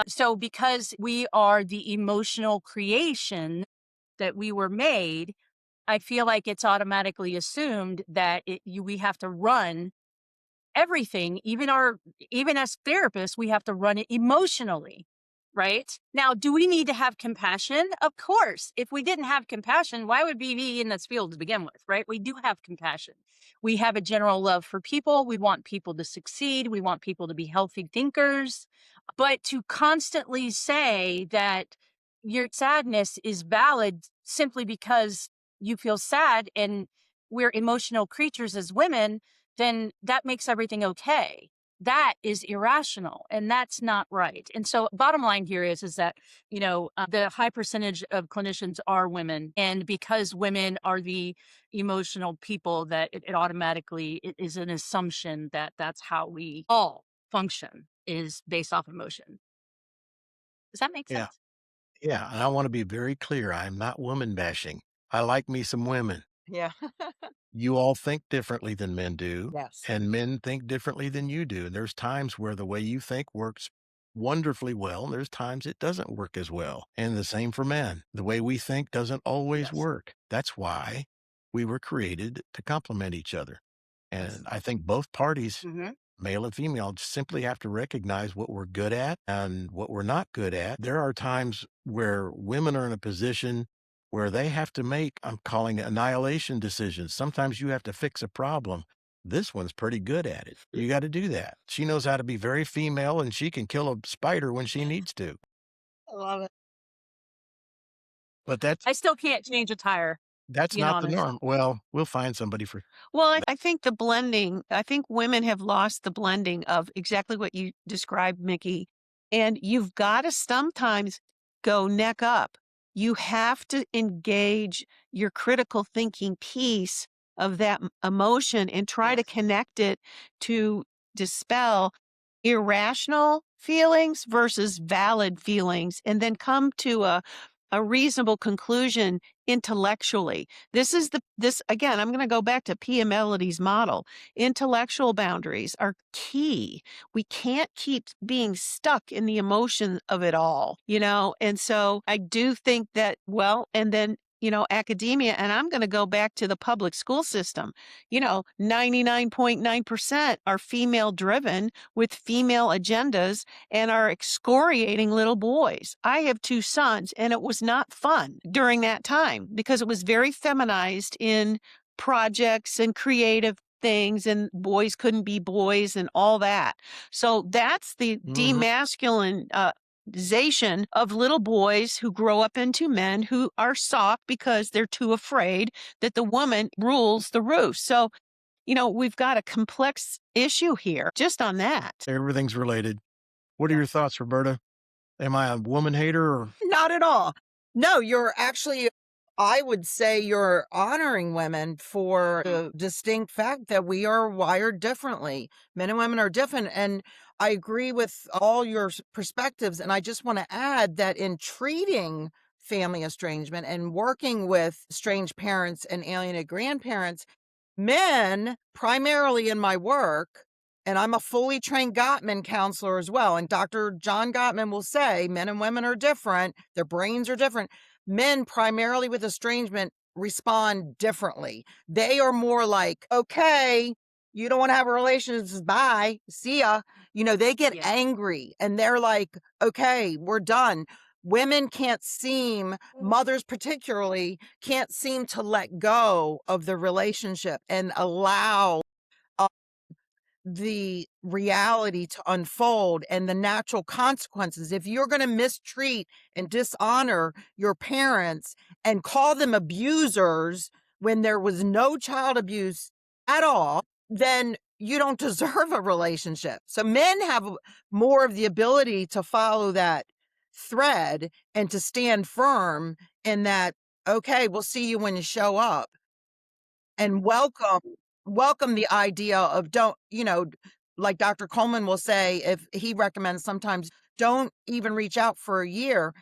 Speaker 4: So because we are the emotional creation that we were made, I feel like it's automatically assumed that we have to run everything, even as therapists, we have to run it emotionally. Right? Now, do we need to have compassion? Of course. If we didn't have compassion, why would we be in this field to begin with, right? We do have compassion. We have a general love for people. We want people to succeed. We want people to be healthy thinkers. But to constantly say that your sadness is valid simply because you feel sad and we're emotional creatures as women, then that makes everything okay. That is irrational and that's not right. And so bottom line here is that, the high percentage of clinicians are women. And because women are the emotional people, that it automatically it is an assumption that that's how we all function is based off emotion. Does that make sense?
Speaker 1: Yeah. And I want to be very clear. I'm not woman bashing. I like me some women.
Speaker 3: Yeah.
Speaker 1: You all think differently than men do.
Speaker 3: Yes.
Speaker 1: And men think differently than you do. And there's times where the way you think works wonderfully well, and there's times it doesn't work as well. And the same for men. The way we think doesn't always work. That's why we were created to complement each other. And I think both parties, male and female, simply have to recognize what we're good at and what we're not good at. There are times where women are in a position where they have to make, I'm calling it annihilation decisions. Sometimes you have to fix a problem. This one's pretty good at it. You got to do that. She knows how to be very female and she can kill a spider when she needs to.
Speaker 3: I love it.
Speaker 1: But
Speaker 4: I still can't change a tire.
Speaker 1: That's not the norm. Well, we'll find somebody for.
Speaker 2: Well, I think the blending, I think women have lost the blending of exactly what you described, Mickey. And you've got to sometimes go neck up. You have to engage your critical thinking piece of that emotion and try to connect it to dispel irrational feelings versus valid feelings, and then come to a reasonable conclusion intellectually. This again, I'm going to go back to Pia Melody's model. Intellectual boundaries are key. We can't keep being stuck in the emotion of it all, And so I do think that, and then, academia, and I'm going to go back to the public school system. 99.9% are female driven with female agendas and are excoriating little boys. I have 2 sons, and it was not fun during that time because it was very feminized in projects and creative things, and boys couldn't be boys and all that. So that's the demasculine of little boys who grow up into men who are soft because they're too afraid that the woman rules the roost. So, we've got a complex issue here just on that.
Speaker 1: Everything's related. What are your thoughts, Roberta? Am I a woman hater or?
Speaker 3: Not at all. No, you're actually I would say you're honoring women for the distinct fact that we are wired differently. Men and women are different. And I agree with all your perspectives. And I just want to add that in treating family estrangement and working with estranged parents and alienated grandparents, men, primarily in my work, and I'm a fully trained Gottman counselor as well. And Dr. John Gottman will say men and women are different. Their brains are different. Men, primarily with estrangement, respond differently. They are more like, okay, you don't want to have a relationship. Bye. See ya. They get angry and they're like, okay, we're done. Women can't seem, mothers particularly, can't seem to let go of the relationship and allow the reality to unfold and the natural consequences. If you're going to mistreat and dishonor your parents and call them abusers when there was no child abuse at all, then you don't deserve a relationship. So men have more of the ability to follow that thread and to stand firm in that, okay, we'll see you when you show up, and welcome the idea of like Dr. Coleman will say, if he recommends sometimes don't even reach out for a year.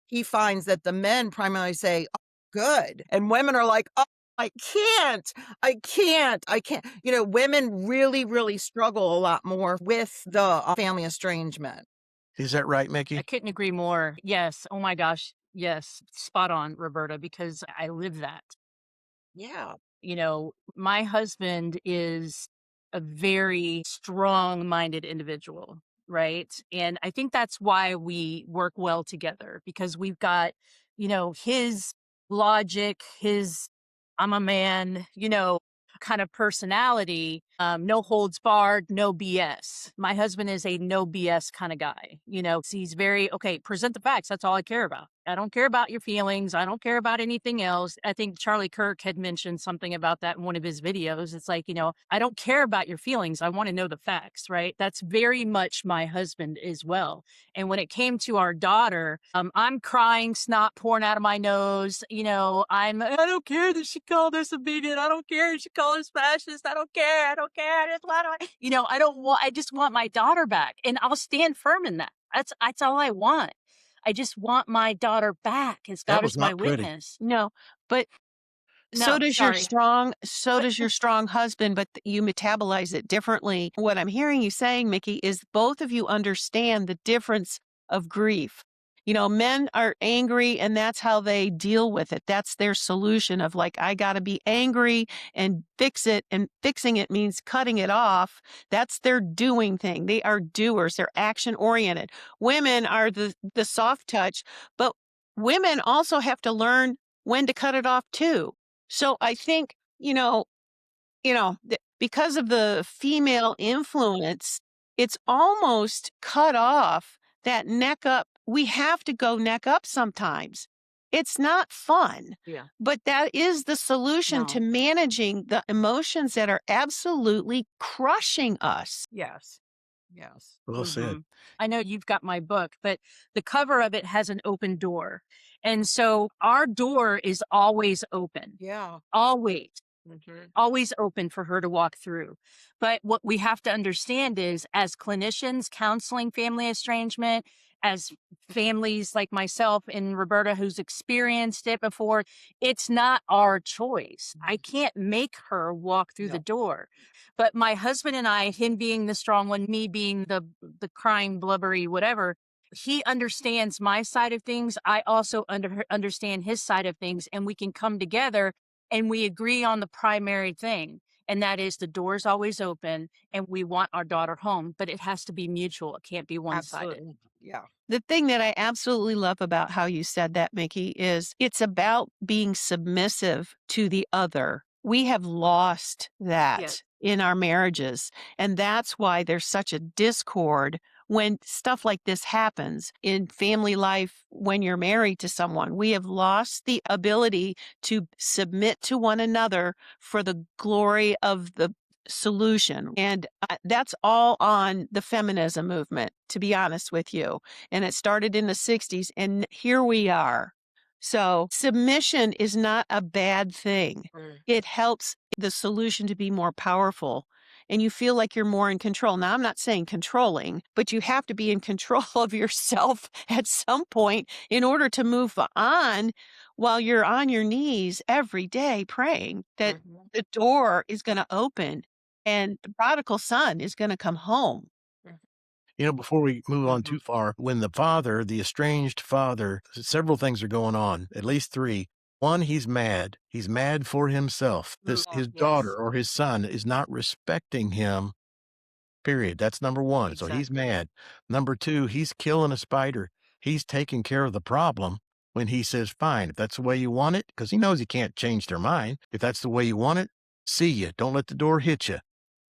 Speaker 3: He finds that the men primarily say, oh, good. And women are like, oh, I can't. Women really, really struggle a lot more with the family estrangement.
Speaker 1: Is that right,
Speaker 4: I
Speaker 1: Mickey?
Speaker 4: couldn't agree more. Yes. Oh my gosh. Yes. Spot on, Roberta, because I live that.
Speaker 3: Yeah.
Speaker 4: My husband is a very strong-minded individual, right? And I think that's why we work well together, because we've got, his logic, his I'm a man, kind of personality, no holds barred, no BS. My husband is a no BS kind of guy. He's very, okay, present the facts. That's all I care about. I don't care about your feelings. I don't care about anything else. I think Charlie Kirk had mentioned something about that in one of his videos. It's like, I don't care about your feelings. I want to know the facts, right? That's very much my husband as well. And when it came to our daughter, I'm crying, snot pouring out of my nose. I don't care that she called us a bigot. I don't care if she called us fascist. I don't care. I don't care. I just want my daughter back, and I'll stand firm in that. That's all I want. I just want my daughter back, as
Speaker 1: That
Speaker 4: God
Speaker 1: was
Speaker 4: is my
Speaker 1: not pretty.
Speaker 4: witness.
Speaker 2: No, but so
Speaker 4: No,
Speaker 2: does
Speaker 4: sorry.
Speaker 2: your strong husband, but you metabolize it differently. What I'm hearing you saying, Mickey, is both of you understand the difference of grief. Men are angry and that's how they deal with it. That's their solution of like, I got to be angry and fix it. And fixing it means cutting it off. That's their doing thing. They are doers. They're action oriented. Women are the soft touch, but women also have to learn when to cut it off too. So I think, because of the female influence, it's almost cut off that neck up. We have to go neck up sometimes. It's not fun.
Speaker 4: Yeah.
Speaker 2: But that is the solution to
Speaker 4: No.
Speaker 2: managing the emotions that are absolutely crushing us.
Speaker 3: Yes. Yes.
Speaker 1: Well said.
Speaker 4: Mhm. I know you've got my book, but the cover of it has an open door. And so our door is always open.
Speaker 3: Yeah.
Speaker 4: Always.
Speaker 3: Mhm.
Speaker 4: Always open for her to walk through. But what we have to understand is, as clinicians counseling family estrangement, as families like myself and Roberta who's experienced it before, it's not our choice. I can't make her walk through the
Speaker 3: No.
Speaker 4: door. But my husband and I, him being the strong one, me being the crying, blubbery, whatever, he understands my side of things. I also understand his side of things, and we can come together and we agree on the primary thing, and that is the door's always open and we want our daughter home, but it has to be mutual. It can't be one-sided.
Speaker 3: Absolutely. Yeah.
Speaker 2: The thing that I absolutely love about how you said that, Mickey, is it's about being submissive to the other. We have lost that
Speaker 4: Yes.
Speaker 2: in our marriages. And that's why there's such a discord when stuff like this happens in family life when you're married to someone. We have lost the ability to submit to one another for the glory of the solution. And that's all on the feminism movement, to be honest with you. And it started in the 60s, and here we are. So submission is not a bad thing. It helps the solution to be more powerful and you feel like you're more in control. Now, I'm not saying controlling, but you have to be in control of yourself at some point in order to move on while you're on your knees every day praying that the door is going to open and the prodigal son is going to come home.
Speaker 1: You know, before we move on too far, when the father, the estranged father, several things are going on, at least three. One, he's mad. He's mad for himself. His daughter or his son is not respecting him, period. That's number one. So he's mad. Number two, he's killing a spider. He's taking care of the problem when he says, fine, if that's the way you want it, because he knows he can't change their mind. If that's the way you want it, see ya. Don't let the door hit you.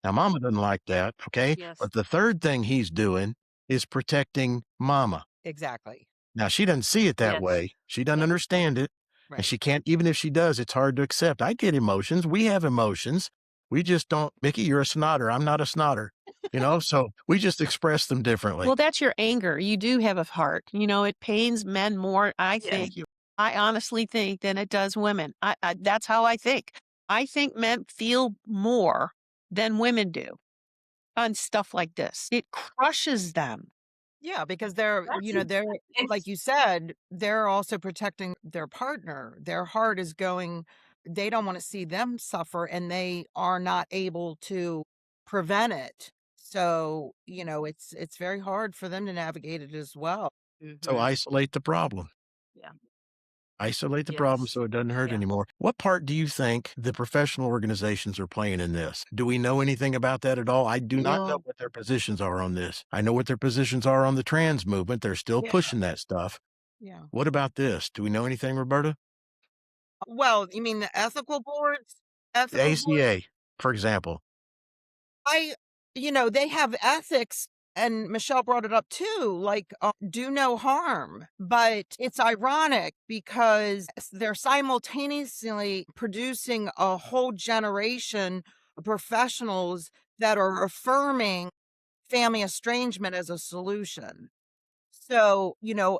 Speaker 1: Now, mama doesn't like that, okay?
Speaker 4: Yes.
Speaker 1: But the third thing he's doing is protecting mama.
Speaker 3: Exactly.
Speaker 1: Now, she doesn't see it that
Speaker 4: Yes.
Speaker 1: way. She doesn't understand it. And
Speaker 3: Right.
Speaker 1: she can't, even if she does, it's hard to accept. I get emotions. We have emotions. We just don't, Mickey, you're a snotter. I'm not a snotter, you know? So we just express them differently.
Speaker 2: Well, that's your anger. You do have a heart. You know, it pains men more, I think. I honestly think than it does women. That's how I think. I think men feel more than women do on stuff like this. It crushes them.
Speaker 3: Yeah, because they're, they're, like you said, they're also protecting their partner. Their heart is going, they don't want to see them suffer and they are not able to prevent it. So, it's very hard for them to navigate it as well.
Speaker 1: So isolate the problem.
Speaker 4: Yeah.
Speaker 1: Isolate the problem so it doesn't hurt
Speaker 4: Yeah.
Speaker 1: anymore. What part do you think the professional organizations are playing in this? Do we know anything about that at all? I do not know what their positions are on this. I know what their positions are on the trans movement. They're still pushing that stuff.
Speaker 3: Yeah.
Speaker 1: What about this? Do we know anything, Roberta?
Speaker 3: Well, you mean the ethical boards?
Speaker 1: The
Speaker 3: Ethical boards?
Speaker 1: ACA, for example.
Speaker 3: They have ethics, and Michelle brought it up too, like do no harm. But it's ironic because they're simultaneously producing a whole generation of professionals that are affirming family estrangement as a solution. So,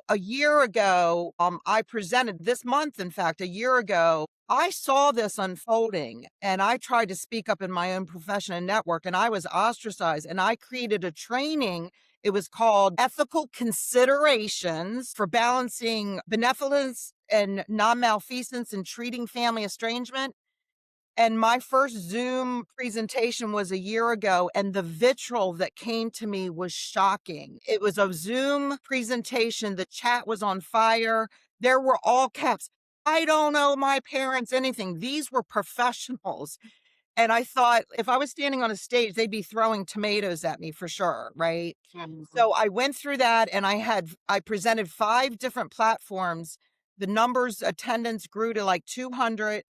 Speaker 3: a year ago, I presented this month, in fact, a year ago, I saw this unfolding and I tried to speak up in my own profession and network and I was ostracized and I created a training. It was called Ethical Considerations for Balancing Benevolence and Non-Malfeasance in Treating Family Estrangement. And my first Zoom presentation was a year ago, and the vitriol that came to me was shocking. It was a Zoom presentation. The chat was on fire. There were all caps. I don't owe my parents anything. These were professionals. And I thought if I was standing on a stage, they'd be throwing tomatoes at me for sure, right? So I went through that and I presented 5 different platforms. The numbers, attendance grew to like 200.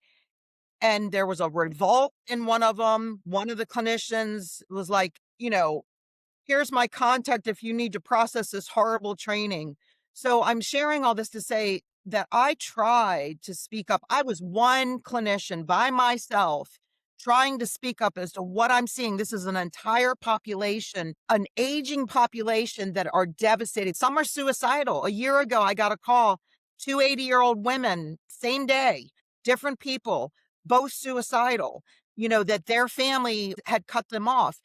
Speaker 3: And there was a revolt in one of them. One of the clinicians was like, here's my contact if you need to process this horrible training. So I'm sharing all this to say that I tried to speak up. I was one clinician by myself trying to speak up as to what I'm seeing. This is an entire population, an aging population that are devastated. Some are suicidal. A year ago, I got a call, 2 80-year-old women, same day, different people, both suicidal, that their family had cut them off.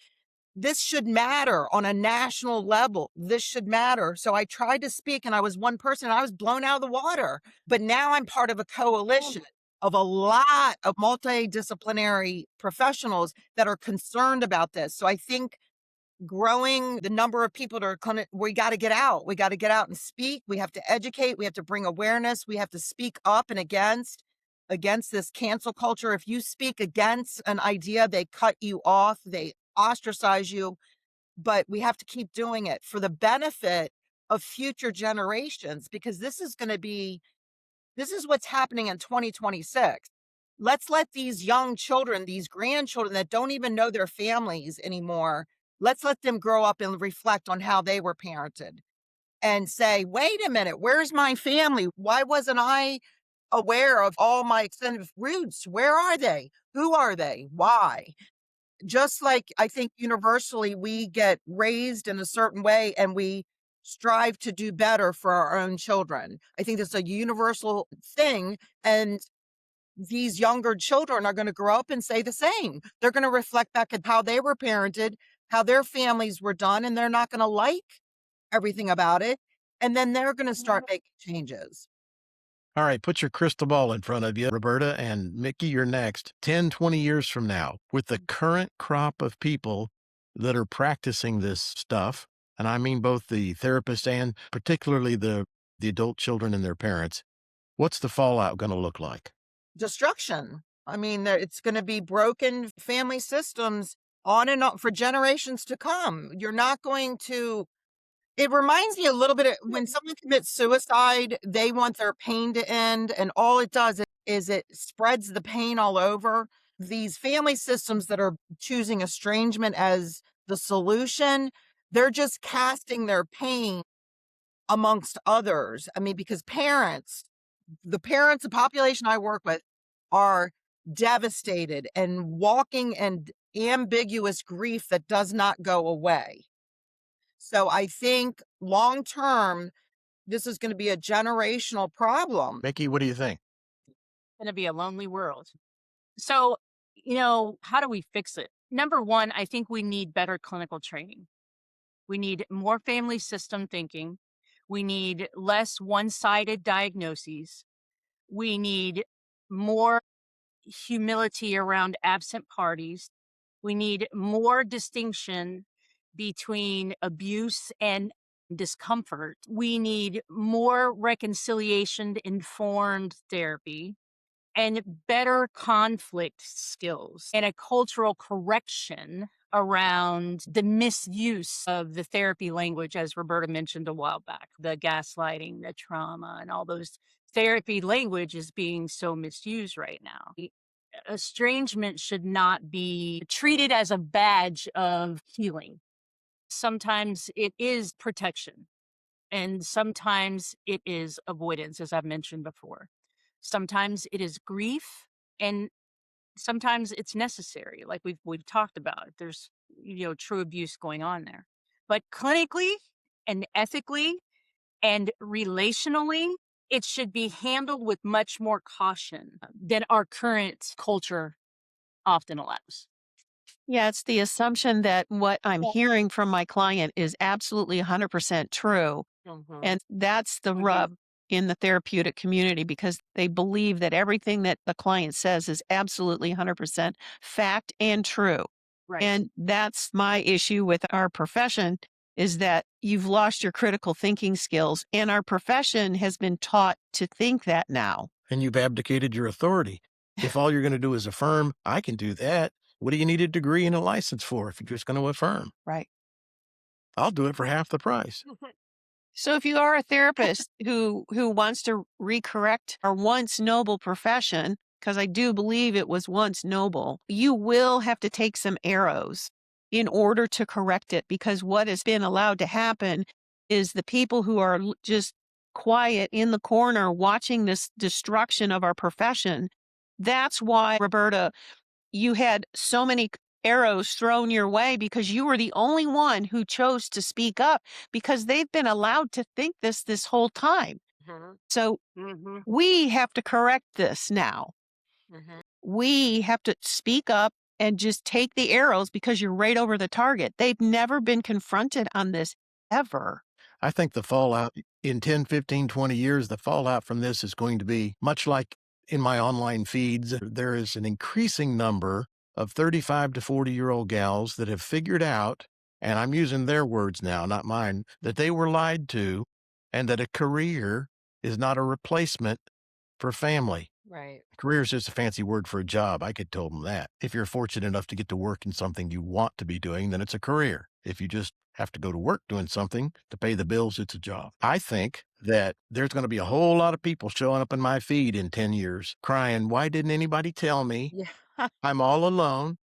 Speaker 3: This should matter on a national level. This should matter. So I tried to speak and I was one person and I was blown out of the water. But now I'm part of a coalition of a lot of multidisciplinary professionals that are concerned about this. So I think growing the number of people that are we got to get out. We got to get out and speak. We have to educate. We have to bring awareness. We have to speak up and against this cancel culture. If you speak against an idea, they cut you off, they ostracize you, but we have to keep doing it for the benefit of future generations, because this is what's happening in 2026. Let's let these young children, these grandchildren that don't even know their families anymore, let's let them grow up and reflect on how they were parented and say, wait a minute, where's my family? Why wasn't I aware of all my extended roots? Where are they? Who are they? Why? Just like I think universally we get raised in a certain way and we strive to do better for our own children. I think that's a universal thing. And these younger children are going to grow up and say the same. They're going to reflect back at how they were parented, how their families were done, and they're not going to like everything about it. And then they're going to start making changes.
Speaker 1: All right, put your crystal ball in front of you, Roberta, and Mickey, you're next. 10, 20 years from now, with the current crop of people that are practicing this stuff, and I mean both the therapists and particularly the adult children and their parents, what's the fallout going to look like?
Speaker 3: Destruction. I mean, it's going to be broken family systems on and on for generations to come. You're not going to. It reminds me a little bit of when someone commits suicide, they want their pain to end, and all it does is it spreads the pain all over. These family systems that are choosing estrangement as the solution, they're just casting their pain amongst others. I mean, because the population I work with are devastated and walking in ambiguous grief that does not go away. So I think long term, this is going to be a generational problem.
Speaker 1: Mickey, what do you think?
Speaker 4: It's going to be a lonely world. So, how do we fix it? Number one, I think we need better clinical training. We need more family system thinking. We need less one-sided diagnoses. We need more humility around absent parties. We need more distinction between abuse and discomfort. We need more reconciliation-informed therapy and better conflict skills and a cultural correction around the misuse of the therapy language, as Roberta mentioned a while back, the gaslighting, the trauma, and all those therapy language is being so misused right now. Estrangement should not be treated as a badge of healing. Sometimes it is protection, and sometimes it is avoidance, as I've mentioned before. Sometimes it is grief, and sometimes it's necessary, like we've talked about. There's true abuse going on there. But clinically and ethically and relationally, it should be handled with much more caution than our current culture often allows.
Speaker 2: Yeah, it's the assumption that what I'm hearing from my client is absolutely 100% true. And that's the rub in the therapeutic community, because they believe that everything that the client says is absolutely 100% fact and true.
Speaker 4: Right.
Speaker 2: And that's my issue with our profession, is that you've lost your critical thinking skills, and our profession has been taught to think that now.
Speaker 1: And you've abdicated your authority. If all you're going to do is affirm, I can do that. What do you need a degree and a license for if you're just going to affirm?
Speaker 2: Right.
Speaker 1: I'll do it for half the price.
Speaker 2: So if you are a therapist who wants to recorrect our once noble profession, because I do believe it was once noble, you will have to take some arrows in order to correct it, because what has been allowed to happen is the people who are just quiet in the corner watching this destruction of our profession. That's why, Roberta, you had so many arrows thrown your way, because you were the only one who chose to speak up, because they've been allowed to think this whole time. So we have to correct this now. We have to speak up and just take the arrows, because you're right over the target. They've never been confronted on this ever.
Speaker 1: I think the fallout in 10, 15, 20 years, the fallout from this is going to be much like in my online feeds. There is an increasing number of 35 to 40-year-old gals that have figured out, and I'm using their words now, not mine, that they were lied to, and that a career is not a replacement for family.
Speaker 3: Right.
Speaker 1: Career is just a fancy word for a job. I could tell them that. If you're fortunate enough to get to work in something you want to be doing, then it's a career. If you just have to go to work doing something to pay the bills, it's a job. I think that there's going to be a whole lot of people showing up in my feed in 10 years crying, why didn't anybody tell me?
Speaker 3: Yeah.
Speaker 1: I'm all alone.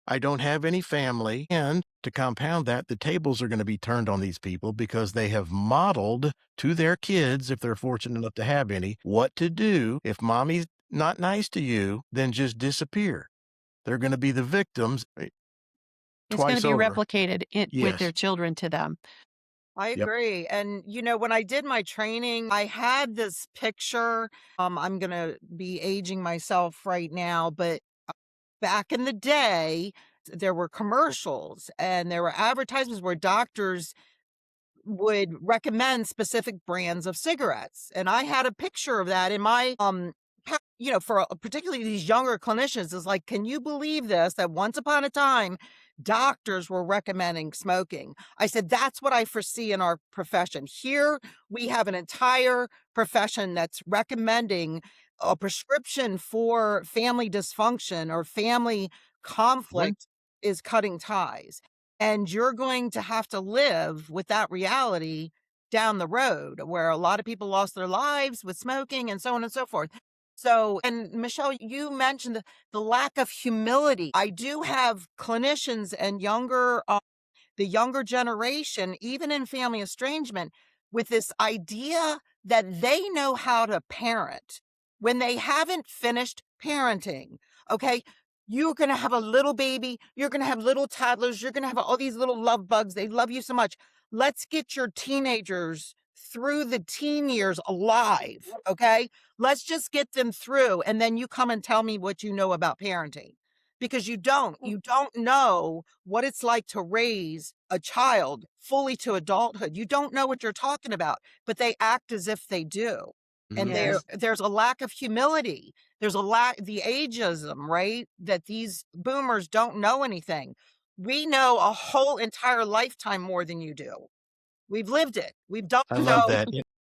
Speaker 1: I don't have any family. And to compound that, the tables are going to be turned on these people, because they have modeled to their kids, if they're fortunate enough to have any, what to do. If mommy's not nice to you, then just disappear. They're going to be the victims.
Speaker 2: It's going to be replicated with their children to them.
Speaker 3: I
Speaker 1: Yep.
Speaker 3: agree. And, when I did my training, I had this picture. I'm going to be aging myself right now, but back in the day, there were commercials and there were advertisements where doctors would recommend specific brands of cigarettes. And I had a picture of that in my, for particularly these younger clinicians, is like, can you believe this? That once upon a time, doctors were recommending smoking. I said, that's what I foresee in our profession. Here we have an entire profession that's recommending a prescription for family dysfunction or family conflict is cutting ties. And you're going to have to live with that reality down the road where a lot of people lost their lives with smoking and so on and so forth. So, and Michelle, you mentioned the lack of humility. I do have clinicians and the younger generation, even in family estrangement, with this idea that they know how to parent when they haven't finished parenting. Okay. You're going to have a little baby. You're going to have little toddlers. You're going to have all these little love bugs. They love you so much. Let's get your teenagers through the teen years alive. Okay. Let's just get them through. And then you come and tell me what you know about parenting, because you don't know what it's like to raise a child fully to adulthood. You don't know what you're talking about, but they act as if they do. And
Speaker 2: Yes.
Speaker 3: there's a lack of humility. There's the ageism, right? That these boomers don't know anything. We know a whole entire lifetime more than you do. We've lived it. We've done
Speaker 1: I love that.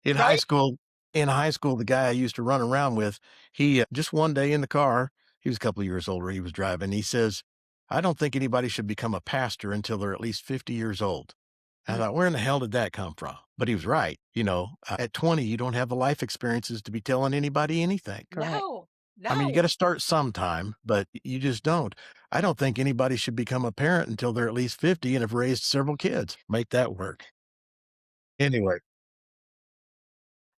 Speaker 1: In high
Speaker 3: right?
Speaker 1: school, the guy I used to run around with, he just one day in the car, he was a couple of years older, he was driving. He says, I don't think anybody should become a pastor until they're at least 50 years old. I thought, where in the hell did that come from? But he was right. At 20, you don't have the life experiences to be telling anybody anything.
Speaker 2: Correct.
Speaker 3: No,
Speaker 1: I mean, you
Speaker 3: no.
Speaker 1: got to start sometime, but you just don't. I don't think anybody should become a parent until they're at least 50 and have raised several kids. Make that work. Anyway,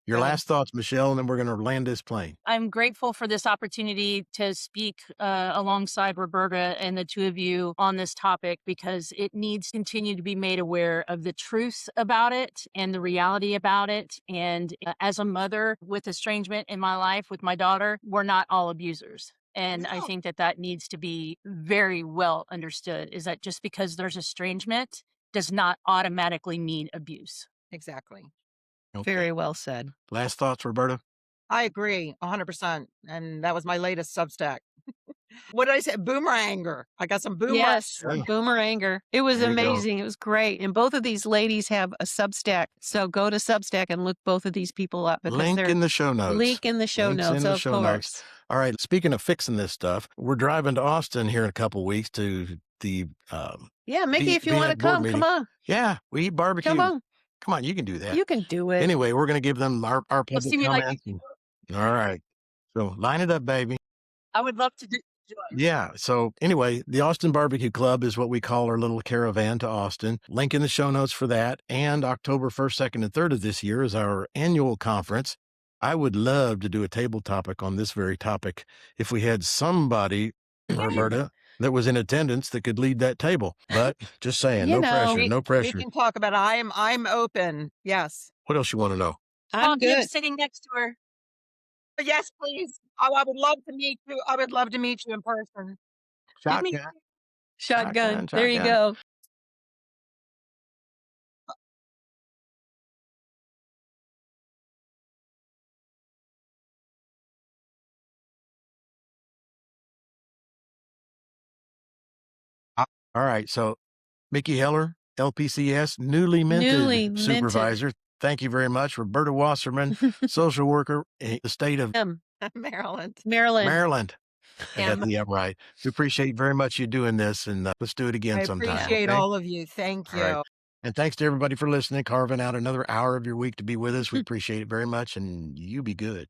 Speaker 1: your
Speaker 3: Good.
Speaker 1: last thoughts, Michelle, and then we're going to land this plane.
Speaker 4: I'm grateful for this opportunity to speak alongside Roberta and the two of you on this topic, because it needs to continue to be made aware of the truth about it and the reality about it. And as a mother with estrangement in my life with my daughter, we're not all abusers. And I
Speaker 3: No.
Speaker 4: think that needs to be very well understood, is that just because there's estrangement does not automatically mean abuse.
Speaker 3: Exactly.
Speaker 1: Okay.
Speaker 2: Very well said.
Speaker 1: Last thoughts, Roberta?
Speaker 3: I agree 100%. And that was my latest Substack. What did I say? Boomeranger. I got some boomerang.
Speaker 2: Yes,
Speaker 1: Yeah.
Speaker 2: Boomeranger. It was
Speaker 1: There you go.
Speaker 2: amazing. It was great. And both of these ladies have a Substack. So go to Substack and look both of these people up, because
Speaker 1: Link
Speaker 2: they're
Speaker 1: in the show notes.
Speaker 2: link in the show
Speaker 1: Links
Speaker 2: notes,
Speaker 1: in the
Speaker 2: of
Speaker 1: show notes.
Speaker 2: course.
Speaker 1: All right. Speaking of fixing this stuff, we're driving to Austin here in a couple weeks to the
Speaker 2: Yeah, Mickey, if you want to
Speaker 1: VNet board
Speaker 2: come,
Speaker 1: meeting.
Speaker 2: come on.
Speaker 1: Yeah, we eat barbecue.
Speaker 2: Come on.
Speaker 1: Come on, you can do that.
Speaker 2: You can do it.
Speaker 1: Anyway, we're going to give them our
Speaker 4: You'll
Speaker 1: public
Speaker 4: see me like
Speaker 1: comments. All right. So line it up, baby.
Speaker 4: I would love to join.
Speaker 1: Yeah. So anyway, the Austin BBQ Club is what we call our little caravan to Austin. Link in the show notes for that. And October 1st, 2nd, and 3rd of this year is our annual conference. I would love to do a table topic on this very topic if we had somebody, Roberta, that was in attendance that could lead that table. But just saying, no pressure, no
Speaker 3: We
Speaker 1: pressure.
Speaker 3: can talk about it. I'm open. Yes.
Speaker 1: What else you want to know?
Speaker 2: I'm
Speaker 4: You're
Speaker 2: good.
Speaker 4: sitting next to her.
Speaker 3: Yes, please. Oh, I would love to meet you. I would love to meet you in person.
Speaker 1: Shotgun.
Speaker 2: Shotgun. There you
Speaker 1: Shotgun.
Speaker 2: go.
Speaker 1: All right. So Mickey Heller, LPCS, newly minted supervisor. Thank you very much. Roberta Waserman, social worker in the state of
Speaker 3: Maryland.
Speaker 2: Maryland.
Speaker 1: I got the right. We appreciate very much you doing this, and let's do it again
Speaker 3: I
Speaker 1: sometime.
Speaker 3: appreciate
Speaker 1: okay?
Speaker 3: all of you. Thank you.
Speaker 1: All right. And thanks to everybody for listening, carving out another hour of your week to be with us. We appreciate it very much, and you be good.